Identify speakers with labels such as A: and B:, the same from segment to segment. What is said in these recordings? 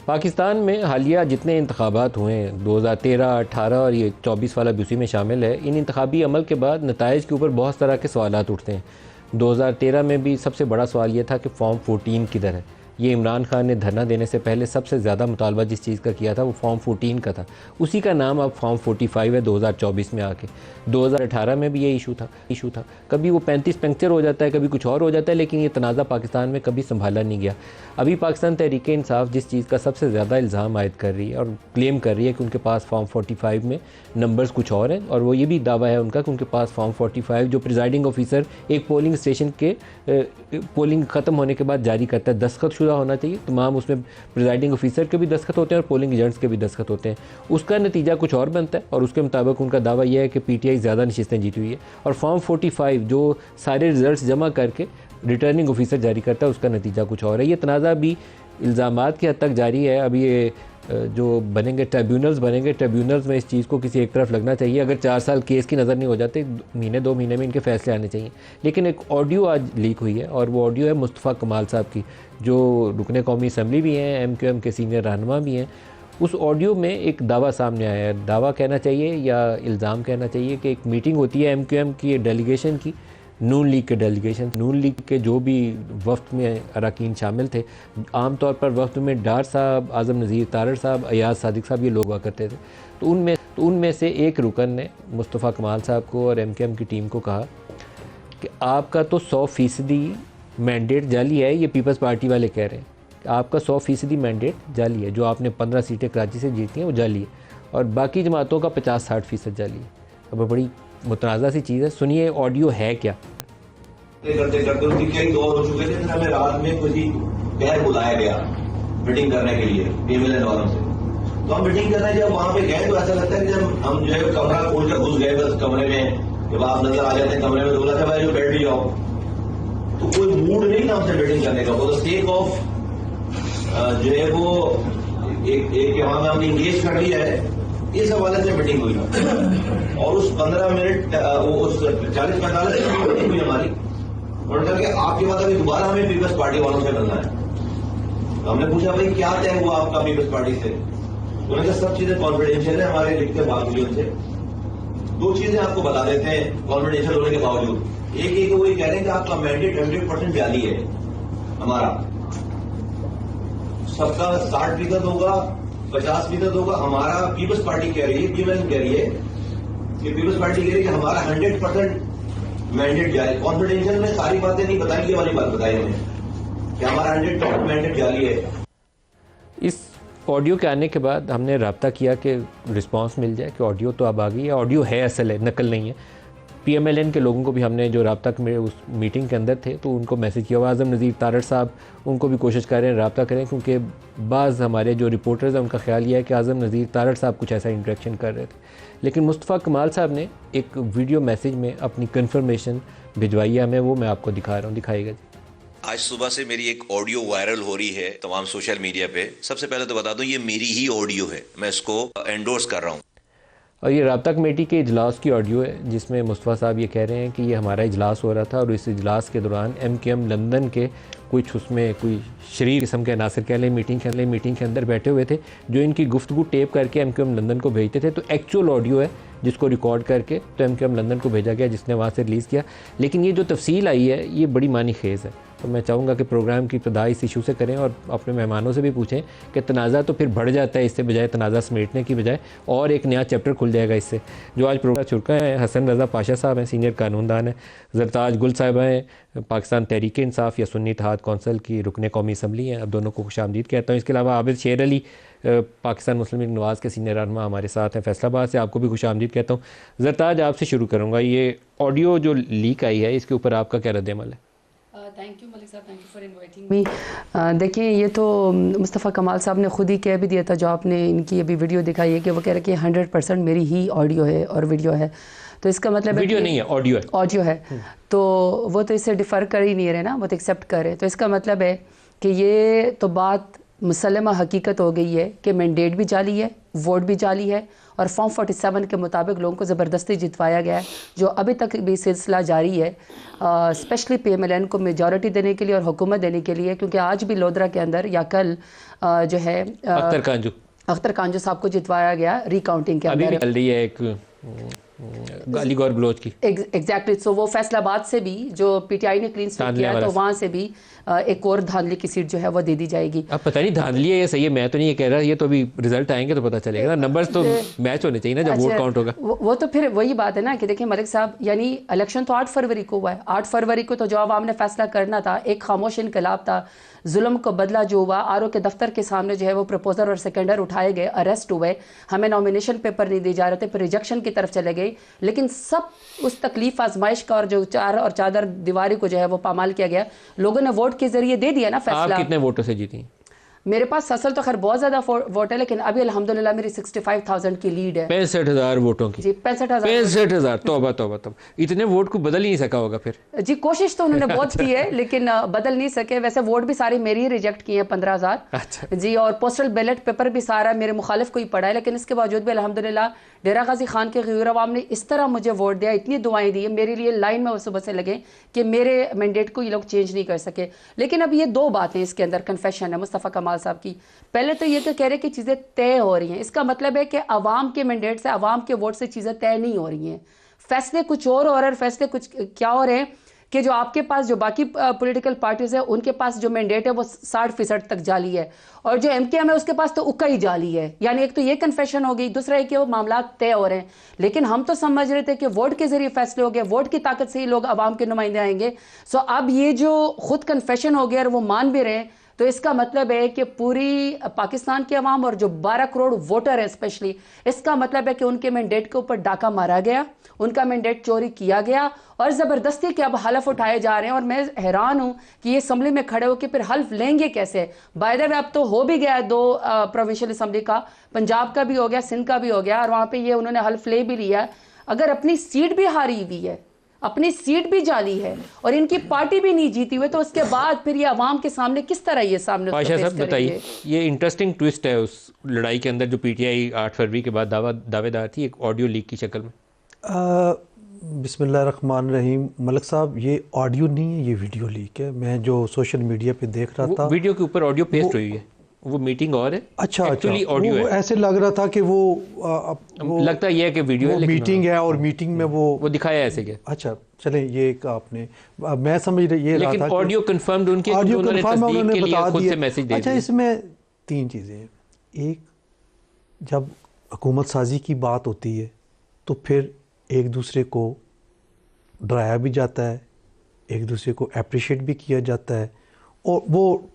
A: पाकिस्तान में हालिया जितने इंतखाबात हुए हैं 2013, 18 और ये 24 वाला भी उसी में शामिल है। इन इंतखाबी अमल के बाद नताइज के ऊपर बहुत तरह के सवालात उठते हैं। 2013 में भी सबसे बड़ा सवाल ये था कि फॉर्म 14 किधर है। ये इमरान खान ने धरना देने से पहले सबसे ज़्यादा मुतालबा जिस चीज़ का किया था वो फॉर्म 14 का था। उसी का नाम अब फॉर्म 45 है 2024 में आके। 2018 में भी ये इशू था। कभी वो 35 पंक्चर हो जाता है, कभी कुछ और हो जाता है, लेकिन ये तनाज़ा पाकिस्तान में कभी संभाला नहीं गया। अभी पाकिस्तान तहरीक इंसाफ जिस चीज़ का सबसे ज़्यादा इल्ज़ाम आयद कर रही है और क्लेम कर रही है कि उनके पास फॉर्म 45 में नंबर्स कुछ और हैं, और वो ये भी दावा है उनका कि उनके पास फॉर्म 45 जो प्रिजाइडिंग ऑफिसर एक पोलिंग स्टेशन के पोलिंग ख़त्म होने के बाद जारी करता है, दस्तखत शुदा होना चाहिए तमाम। उसमें प्रिजाइडिंग ऑफिसर के भी दस्तखत होते हैं और पोलिंग एजेंट्स के भी दस्तखत होते हैं। उसका नतीजा कुछ और बनता है और उसके मुताबिक उनका दावा यह है कि पीटीआई ज़्यादा नशिस्तें जीती हुई है। और फॉर्म 45 जो सारे रिजल्ट जमा करके रिटर्निंग ऑफिसर जारी करता है उसका नतीजा कुछ और है। ये तनाज़ा भी इल्ज़ामात की हद तक जारी है। अभी ये जो बनेंगे ट्रिब्यूनल्स में इस चीज़ को किसी एक तरफ लगना चाहिए। अगर 4 साल केस की नज़र नहीं हो जाते, महीने 2 महीने में इनके फैसले आने चाहिए। लेकिन एक ऑडियो आज लीक हुई है और वो ऑडियो है मुस्तफ़ा कमाल साहब की, जो रुकने कौमी असम्बली भी हैं, MQM के सीनियर रहनुमा भी हैं। उस ऑडियो में एक दावा सामने आया है, दावा कहना चाहिए या इल्ज़ाम कहना चाहिए, कि एक मीटिंग होती है MQM की डेलीगेशन की, नून लीग के डेलीगेशन, नून लीग के जो भी वफ्द में अरकान शामिल थे, आम तौर पर वफ्द में डार साहब, आज़म नज़ीर तारड़ साहब, अयाज सादिक साहब ये लोग हुआ करते थे। तो उनमें से एक रुकन ने मुस्तफ़ा कमाल साहब को और MQM की टीम को कहा कि आपका तो 100% मैंडेट जाली है। ये पीपल्स पार्टी वाले कह रहे हैं कि आपका 100% मैंडेट जाली है, जो आपने 15 सीटें कराची से जीती हैं वो जाली है, और बाकी जमातों का 50-60% जाली है। अब बड़ी मुतनाज़ा सी चीज़ है, सुनिए ऑडियो है क्या।
B: करते करते उनकी कई दौर हो चुके थे, फिर हमें रात में किसी गैर बुलाया गया मीटिंग करने के लिए PMLN वालों से। तो हम मीटिंग करने जब वहां पे गए तो ऐसा लगता है कि जब हम जो है कमरा खोल कर घुस गए बस कमरे में, जब आप नजर आ जाते हैं कमरे में तो बोला था भाई जो बैठ भी जाओ, तो कोई मूड नहीं था हमसे मीटिंग करने का। वो स्टेक ऑफ जो है वो एक वहां में हमने इंगेज कर लिया है, इस हवाले से मीटिंग हुई और उस 15 मिनट उस 40-45 मिनट की मीटिंग हुई हमारी। उन्होंने कहा कि आपके बाद अभी दोबारा हमें पीपल्स पार्टी वालों से मिलना है। तो हमने पूछा भाई क्या तय हुआ आपका पीपल्स पार्टी से? उन्होंने कहा सब चीजें कॉन्फिडेंशियल है, हमारे लिखते बावजूद से 2 चीजें आपको बता देते हैं कॉन्फिडेंशियल होने के बावजूद। एक वो ये कह रहे हैं कि आपका मैंडेट 100% जाली है, हमारा सबका 60% होगा, 50% होगा। हमारा पीपल्स पार्टी कह रही है, PMLN कह रही है कि पीपल्स पार्टी कह रही है कि हमारा 100% मैंडेट जारी। कॉन्फिडेंशियल में सारी बातें नहीं बताई, ये वाली बात बताई हमें कि हमारा 100% मैंडेट जारी है।
A: इस ऑडियो के आने के बाद हमने रब्ता किया कि रिस्पांस मिल जाए कि ऑडियो तो अब आ गई है, ऑडियो है, असल है, नकल नहीं है। PMLN के लोगों को भी हमने जो रब्ता में उस मीटिंग के अंदर थे तो उनको मैसेज किया हुआ। आज़म नज़ीर तारड़ साहब उनको भी कोशिश कर रहे हैं रब्ता करें, क्योंकि बाज़ हमारे जो रिपोर्टर्स हैं उनका ख्याल यह है कि आज़म नज़ीर तारड़ साहब कुछ ऐसा इंटरेक्शन कर रहे थे। लेकिन मुस्तफ़ा कमाल साहब ने एक वीडियो मैसेज में अपनी कन्फर्मेशन भिजवाई है हमें, वो मैं आपको दिखा रहा हूँ, दिखाएगा जी।
C: आज सुबह से मेरी एक ऑडियो वायरल हो रही है तमाम सोशल मीडिया पे। सबसे पहले तो बता दूं ये मेरी ही ऑडियो है, मैं इसको एंडोर्स कर रहा हूँ।
A: और ये रब्ता कमेटी के इजलास की ऑडियो है जिसमें मुस्तफ़ा साहब ये कह रहे हैं कि ये हमारा इजलास हो रहा था और इस इजलास के दौरान MQM लंदन के कुछ उसमें कोई शरीर किस्म के अनासर कह लें मीटिंग के अंदर बैठे हुए थे, जो इनकी गुफ्तगू टेप करके MQM लंदन को भेजते थे। तो एक्चुअल ऑडियो है जिसको रिकॉर्ड करके तो MQM लंदन को भेजा गया, जिसने वहाँ से रिलीज़ किया। लेकिन ये जो तफसील आई है ये बड़ी मानी खेज़ है। तो मैं चाहूँगा कि प्रोग्राम की इब्तिदा इस इशू से करें और अपने मेहमानों से भी पूछें कि तनाज़ा तो फिर बढ़ जाता है इससे बजाय, तनाज़ा समेटने की बजाय, और एक नया चैप्टर खुल जाएगा इससे। जो आज प्रोग्राम चुका है हसन रज़ा पाशा साहब हैं, सीनियर कानूनदान हैं। ज़रताज गुल साहिबा हैं, पाकिस्तान तहरीक इंसाफ या सुन्नी इत्तेहाद कौंसिल की रुकने कौमी असम्बली हैं। अब दोनों को खुशामदीद कहता हूँ। इसके अलावा आबिद शेर अली पाकिस्तान मुस्लिम लीग नवाज़ के सीनियर रहनुमा हमारे साथ हैं फैसलाबाद से, आपको भी खुशामदीद कहता हूँ। ज़रताज आपसे शुरू करूँगा, ये ऑडियो जो लीक आई है इसके ऊपर आपका क्या रद्द-ए-अमल है?
D: थैंक यू मलिक साहब, thank you for inviting me. देखिए ये तो मुस्तफ़ा कमाल साहब ने खुद ही कह भी दिया था, जो आपने इनकी अभी वीडियो दिखाई है, कि वो कह रहे कि 100% मेरी ही ऑडियो है और वीडियो है। तो इसका मतलब
A: वीडियो नहीं है, ऑडियो है।
D: तो वो तो इससे डिफ़र कर ही नहीं रहे ना, वो तो एक्सेप्ट कर रहे। तो इसका मतलब है कि ये तो बात मुसल्लमा हकीकत हो गई है कि मैंडेट भी जाली है, वोट भी जाली है और फॉर्म 47 के मुताबिक लोगों को ज़बरदस्ती जितवाया गया है, जो अभी तक भी सिलसिला जारी है, स्पेशली PMLN को मेजॉरिटी देने के लिए और हुकूमत देने के लिए। क्योंकि आज भी लोधरा के अंदर या कल जो है अख्तर कांजू साहब को जितवाया गया रिकाउंटिंग के अंदर।
A: अभी चल रही है एक गाली गौर गलोच की।
D: एग्जैक्टली। सो वो फैसलाबाद से भी जो PTI ने क्लीन स्वीप किया है, तो वहाँ से भी एक और धांधली की सीट जो है वो दे दी जाएगी।
A: अब पता नहीं धांधली है या सही है, मैं तो नहीं ये कह रहा, ये तो अभी रिजल्ट आएंगे तो पता चलेगा ना, नंबर्स तो मैच होने चाहिए ना जब वोट काउंट होगा।
D: वो तो फिर वही बात है ना कि देखिए मलिक साहब, यानी इलेक्शन तो 8 फरवरी को हुआ है। 8 फरवरी को तो जो आवाम ने फैसला करना था, एक खामोश इनकलाब था, जुल्म को बदला जो हुआ, RO के दफ्तर के सामने जो है वो प्रपोजर और सेकेंडर उठाए गए, अरेस्ट हुए, हमें नॉमिनेशन पेपर नहीं दिए जा रहे थे, फिर रिजेक्शन की तरफ चले गए। लेकिन सब उस तकलीफ आजमाइश का और जो चार और चादर दीवारी को जो है वो पामाल किया गया, लोगों ने वोट के जरिए दे दिया ना फैसला।
A: आप कितने वोटों से जीती?
D: मेरे पास असल तो खैर बहुत ज्यादा वोट है, लेकिन अभी अल्हम्दुलिल्लाह मेरी 65,000 की लीड है।
A: 65,000 वोटों की?
D: जी 65,000।
A: 65,000, तौबा तौबा तौबा, इतने वोट को बदल ही नहीं सका होगा फिर।
D: जी कोशिश तो उन्होंने बहुत की है लेकिन बदल नहीं सके। वैसे वोट भी सारे मेरी ही रिजेक्ट किए हैं 15,000।
A: अच्छा
D: जी, और पोस्टल बैलेट पेपर भी सारा मेरे मुखालिफ को ही पड़ा है, लेकिन इसके बावजूद भी अल्हम्दुलिल्लाह डेरा गाजी खान के गयूर अवाम ने इस तरह मुझे वोट दिया, इतनी दुआएं दी मेरे लिए, लाइन में वो सुबह से लगे कि मेरे मैंडेट को ये लोग चेंज नहीं कर सके। लेकिन अब ये दो बातें इसके अंदर कन्फेशन है मुस्तफ़ा कमाल साहब की। पहले तो ये तो कह रहे कि चीज़ें तय हो रही हैं, इसका मतलब है कि अवाम के मैंडेट से, अवाम के वोट से चीज़ें तय नहीं हो रही हैं, फैसले कुछ और फैसले कुछ क्या हो रहे हैं कि जो आपके पास जो बाकी पॉलिटिकल पार्टीज है उनके पास जो मैंडेट है वो 60% तक जाली है, और जो MKM है उसके पास तो उक्का ही जाली है। यानी एक तो ये कन्फेशन हो गई, दूसरा है कि वो मामला तय हो रहे हैं। लेकिन हम तो समझ रहे थे कि वोट के जरिए फैसले हो गए, वोट की ताकत से ही लोग अवाम के नुमाइंदे आएंगे। सो अब ये जो खुद कन्फेशन हो गया और वो मान भी रहे हैं, तो इसका मतलब है कि पूरी पाकिस्तान के अवाम और जो 12 करोड़ वोटर है स्पेशली, इसका मतलब है कि उनके मैंडेट के ऊपर डाका मारा गया, उनका मैंडेट चोरी किया गया और ज़बरदस्ती के अब हलफ उठाए जा रहे हैं। और मैं हैरान हूं कि ये असम्बली में खड़े होकर फिर हल्फ लेंगे कैसे। बाय द वे अब तो हो भी गया है 2 प्रोविंशियल असम्बली का, पंजाब का भी हो गया, सिंध का भी हो गया, और वहां पे ये उन्होंने हल्फ ले भी लिया। अगर अपनी सीट भी हारी हुई है, अपनी सीट भी जाली है और इनकी पार्टी भी नहीं जीती हुई, तो उसके बाद फिर ये अवाम के सामने किस तरह ये सामने
A: पाशा साहब बताइए, ये इंटरेस्टिंग ट्विस्ट है उस लड़ाई के अंदर जो PTI 8 फरवरी के बाद दावेदार थी, एक ऑडियो लीक की शक्ल में।
E: बिस्मिल्लाहिर्रहमानिर्रहीम। मलिक साहब, ये ऑडियो नहीं है, ये वीडियो लीक है। मैं जो सोशल मीडिया पे देख रहा था,
A: वीडियो के ऊपर ऑडियो पेस्ट हुई है, वो मीटिंग और है।
E: अच्छा
A: ऑडियो है।
E: ऐसे लग रहा था कि वो
A: लगता है कि वीडियो है,
E: मीटिंग है और मीटिंग में वो
A: दिखाया ऐसे क्या।
E: अच्छा चले, ये एक आपने, मैं समझ रही ये
A: लेकिन
E: रहा था
A: ऑडियो कंफर्म्ड उनके,
E: ऑडियो
A: उन्होंने
E: कंफर्म
A: तस्दीक के लिए
E: बता
A: खुद से
E: दिया।
A: मैसेज दे
E: अच्छा,
A: दिया।
E: इसमें 3 चीज़ें हैं। एक, जब हुकूमत साजी की बात होती है तो फिर एक दूसरे को डराया भी जाता है, एक दूसरे को अप्रिशिएट भी किया जाता है, और वो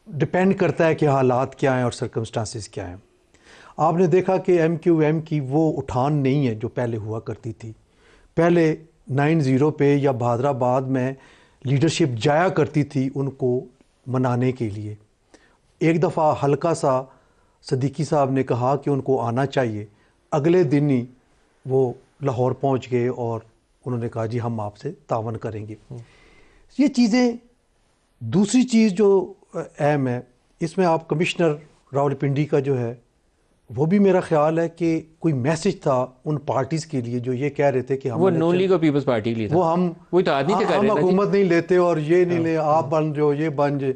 E: डिपेंड करता है कि हालात क्या हैं और सर्कमस्टांसिस क्या हैं। आपने देखा कि MQM की वो उठान नहीं है जो पहले हुआ करती थी। पहले 9-0 पे या बहादराबाद में लीडरशिप जाया करती थी उनको मनाने के लिए। एक दफ़ा हल्का सा सदीकी साहब ने कहा कि उनको आना चाहिए, अगले दिन ही वो लाहौर पहुंच गए और उन्होंने कहा जी हम आपसे तावन करेंगे। ये चीज़ें। दूसरी चीज़ जो अहम है इसमें, आप कमिश्नर रावलपिंडी का जो है वो भी मेरा ख्याल है कि कोई मैसेज था उन पार्टीज़ के लिए जो ये कह रहे थे कि हम
A: वो नून लीग और पीपल्स पार्टी के लिए था। वो तो आदमी से कर रहे थे,
E: हुकूमत नहीं लेते और ये नहीं ले, आप बन जाओ, ये बन जाए।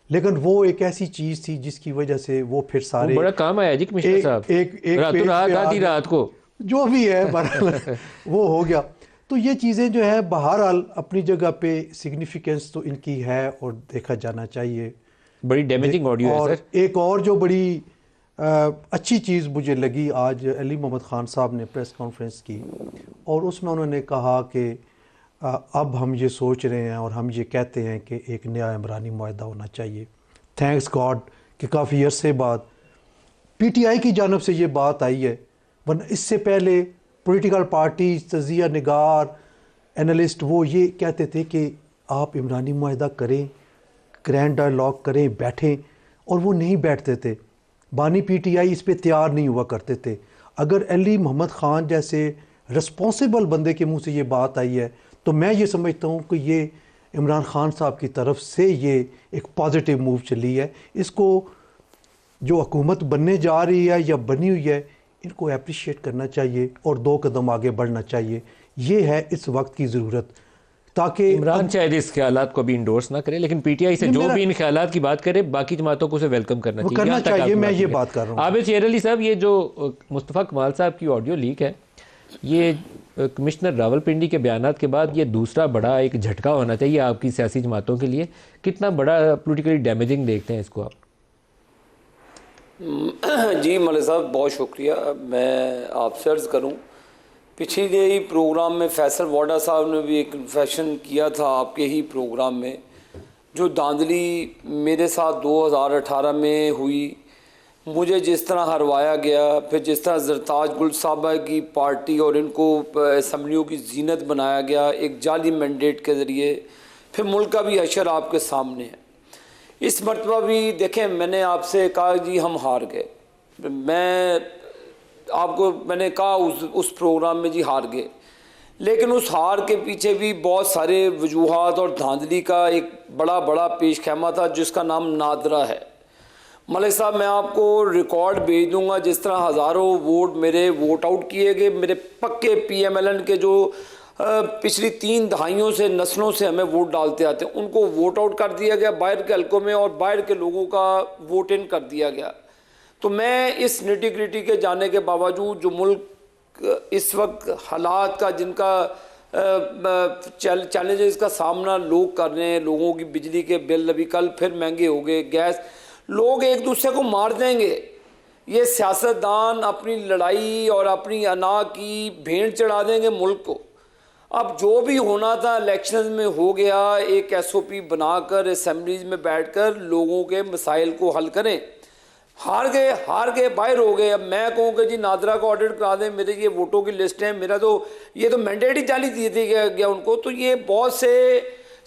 E: लेकिन वो एक ऐसी चीज़ थी जिसकी वजह से वो फिर सारे
A: बड़ा काम आया जी कमिश्नर साहब, एक आधी रात को
E: जो भी है वो हो गया। तो ये चीज़ें जो है बहरहाल अपनी जगह पे सिग्निफिकेंस तो इनकी है और देखा जाना चाहिए।
A: बड़ी डैमेजिंग ऑडियो है सर।
E: एक और जो बड़ी अच्छी चीज़ मुझे लगी, आज अली मोहम्मद ख़ान साहब ने प्रेस कॉन्फ्रेंस की और उसमें उन्होंने कहा कि अब हम ये सोच रहे हैं और हम ये कहते हैं कि एक नया इमरानी मुआहदा होना चाहिए। थैंक्स गॉड कि काफ़ी अरसे बाद PTI की जानब से ये बात आई है, वरना इससे पहले पॉलिटिकल पार्टीज, तजिया निगार, एनालिस्ट वो ये कहते थे कि आप इमरानी मुआहदा करें, ग्रैंड डायलॉग करें, बैठें, और वो नहीं बैठते थे। बानी PTI इस पे तैयार नहीं हुआ करते थे। अगर अली मोहम्मद ख़ान जैसे रिस्पॉन्सिबल बंदे के मुंह से ये बात आई है तो मैं ये समझता हूँ कि ये इमरान ख़ान साहब की तरफ से ये एक पॉजिटिव मूव चली है। इसको जो हुकूमत बनने जा रही है या बनी हुई है, इनको अप्रिशिएट करना चाहिए और 2 कदम आगे बढ़ना चाहिए। ये है इस वक्त की ज़रूरत, ताकि
A: इमरान शायद इस ख्यालात को भी इंडोर्स ना करे, लेकिन पीटीआई से जो भी इन ख्यालात की बात करे बाकी जमातों को उसे वेलकम करना चाहिए।
E: करना
A: यहाँ तक
E: चाहिए,
A: आपकी
E: मैं ये
A: है।
E: बात कर रहा हूँ।
A: आबिद शेर अली साहब, ये जो मुस्तफ़ा कमाल साहब की ऑडियो लीक है, ये कमिश्नर रावलपिंडी के बयानात के बाद ये दूसरा बड़ा एक झटका होना चाहिए आपकी सियासी जमातों के लिए। कितना बड़ा पोलिटिकली डैमेजिंग देखते हैं इसको आप?
F: जी मलिक साहब, बहुत शुक्रिया। मैं आपसे अर्ज़ करूं, पिछले ही प्रोग्राम में फैसल वाडा साहब ने भी एक कन्फेशन किया था आपके ही प्रोग्राम में, जो धांधली मेरे साथ 2018 में हुई, मुझे जिस तरह हरवाया गया, फिर जिस तरह जरताज गुल साहबा की पार्टी और इनको असम्बलियों की जीनत बनाया गया एक जाली मैंडेट के ज़रिए, फिर मुल्क का भी हशर आपके सामने है। इस मरतबा भी देखें, मैंने आपसे कहा जी हम हार गए, मैंने कहा उस प्रोग्राम में जी हार गए, लेकिन उस हार के पीछे भी बहुत सारे वजूहात और धांधली का एक बड़ा पेश खैमा था जिसका नाम नादरा है। मलिक साहब, मैं आपको रिकॉर्ड भेज दूंगा, जिस तरह हज़ारों वोट मेरे वोट आउट किए गए, मेरे पक्के PMLN के जो पिछली 3 दहाइयों से नस्लों से हमें वोट डालते आते हैं, उनको वोट आउट कर दिया गया बाहर के हल्कों में, और बाहर के लोगों का वोट इन कर दिया गया। तो मैं इस निटी-ग्रिटी के जाने के बावजूद जो मुल्क इस वक्त हालात का, जिनका चैलेंजेस का सामना लोग कर रहे हैं, लोगों की बिजली के बिल अभी कल फिर महंगे हो गए, गैस, लोग एक दूसरे को मार देंगे। ये सियासतदान अपनी लड़ाई और अपनी अना की भेंट चढ़ा देंगे मुल्क को। अब जो भी होना था इलेक्शन में हो गया, एक SOP बनाकर असम्बलीज में बैठकर लोगों के मसाइल को हल करें। हार गए बाहर हो गए। अब मैं कहूँ कि जी नादरा का ऑडिट करा दें, मेरे ये वोटों की लिस्ट है, मेरा तो ये तो मैंडेट ही जाली दिए थे गया उनको। तो ये बहुत से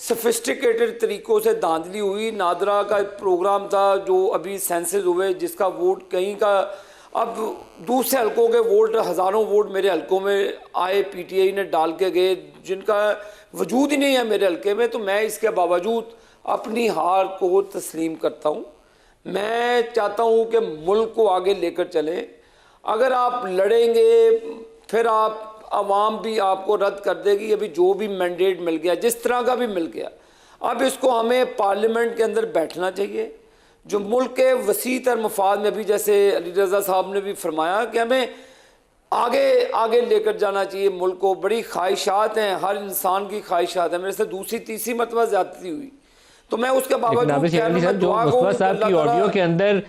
F: सोफिस्टिकेटेड तरीक़ों से धांधली हुई। नादरा का प्रोग्राम था जो अभी सेंसस हुए, जिसका वोट कहीं का, अब दूसरे हलकों के वोट, हज़ारों वोट मेरे हलकों में आए, PTI ने डाल के गए, जिनका वजूद ही नहीं है मेरे हलके में। तो मैं इसके बावजूद अपनी हार को तस्लीम करता हूँ। मैं चाहता हूँ कि मुल्क को आगे लेकर चलें। अगर आप लड़ेंगे, फिर आप आवाम भी आपको रद्द कर देगी। अभी जो भी मैंडेट मिल गया, जिस तरह का भी मिल गया, अब इसको हमें पार्लियामेंट के अंदर बैठना चाहिए, जो मुल्क के वसी तर मफाद में भी, जैसे अली रज़ा साहब ने भी फरमाया कि हमें आगे लेकर जाना चाहिए मुल्क को। बड़ी ख्वाहिशात हैं, हर इंसान की ख्वाहिशात है। मेरे से दूसरी तीसरी मरतबा ज़्यादती हुई, तो मैं उसके बावजूद
A: जो मुस्तफा साहब की ऑडियो के अंदर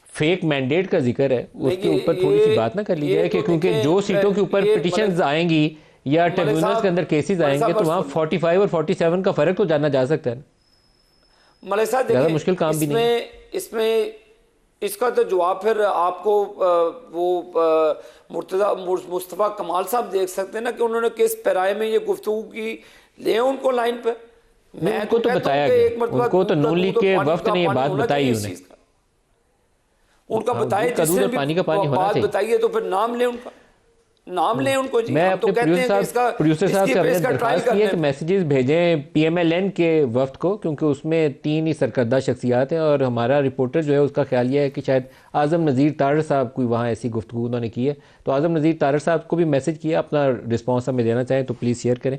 A: फेक मैंडेट का जिक्र है, उसके ऊपर थोड़ी सी बात ना कर ली जाए कि क्योंकि जो सीटों के ऊपर पिटिशंस आएंगी या ट्रिब्यूनल्स के अंदर केसेस आएंगे, तो वहाँ 45 और 47 का फ़र्क तो जाना जा सकता है।
F: मलिक साहब,
A: ज़्यादा मुश्किल काम भी नहीं।
F: इसमें इसका तो जवाब फिर आपको मुस्तफ़ा कमाल साहब देख सकते हैं ना, कि उन्होंने किस पैराए में ये गुफ्तगू की, ले उनको लाइन पे।
A: मैं उनको तो बताया गया, उनको तो नून लीग के वफ्द ने ये बात बताई,
F: उनका बताए, जिसने भी बात बताइए, तो फिर नाम ले उनका, नाम लें उनको जी।
A: मैं अपने प्रोड्यूसर साहब से अपने दरख्वास्त की है कि मैसेजेस भेजें PMLN के वफ्द को, क्योंकि उसमें 3 ही सरकर्दा शख्सियात हैं, और हमारा रिपोर्टर जो है उसका ख्याल यह है कि शायद आज़म नज़ीर तारड़ साहब कोई वहाँ ऐसी गुफ्तगू उन्होंने की है। तो आज़म नज़ीर तारड़ साहब को भी मैसेज किया, अपना रिस्पॉन्स हमें देना चाहें तो प्लीज़ शेयर करें।